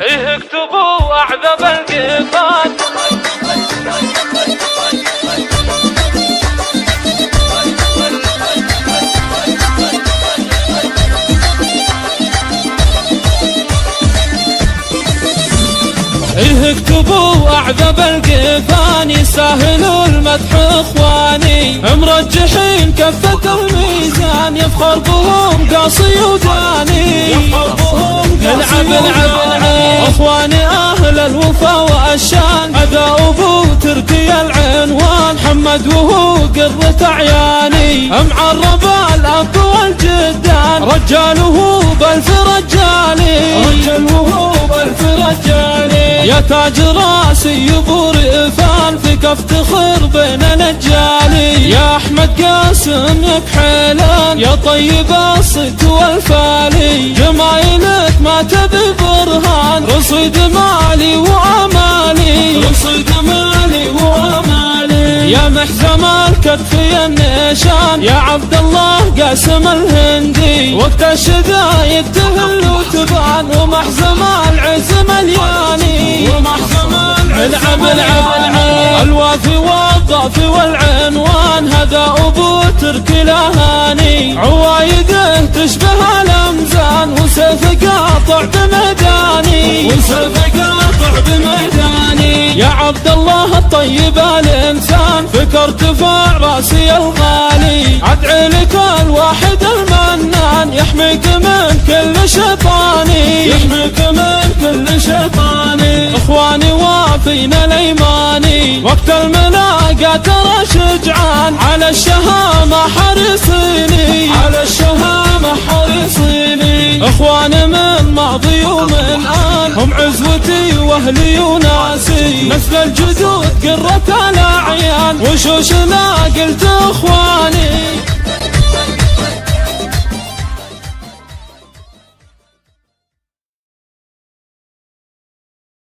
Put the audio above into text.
ايه اكتبوا اعذب القفان. ايه اكتبوا اعذب القفان، يسهلوا المدح اخواني، مرجحين كفة الميزان، يفخر بهم قاصي وداني، العب العب العب اخواني اهل الوفا والشان، هذا ابو تركي العنوان، محمد وهو قرة اعياني، معرب الاب والجدان، رجاله بالف رجالي، رجاله بالف رجالي، يا تاج راسي ابو رفان، فيك افتخر بين نجالي، يا احمد قاسم يا بحيلان، يا طيب الصد والفالي، جمايلك ما تبي برهان، رصيد مالي وامالي، رصيد مالي وامالي، يا محزم الكتف يا النشان، يا عبد الله قاسم الهندي، وقت الشدايد تهل وتبان، ومحزم العز ملياني، ومحزم العب العب الوافي والضافي والعنوان، هذا ابو تركي لهاني، عوايده تشبه الامزان، وسيف قاطع بميداني، وسيف قاطع بميداني، يا عبد الله الطيب الانسان، فيك ارتفع راسي الغالي، ادعي لك الواحد المنان، يحميك من كل شيطاني، يحميك من كل شيطاني، اخواني وافينا الايماني، وقت الملاقى ترى شجعان، على الشهامة حريصيني، على الشهامة حريصيني، اخواني من ماضي ومن آن، هم عزوتي واهلي وناسي، نسل الجدود قرة الاعيان، وشوشنا قلت اخوان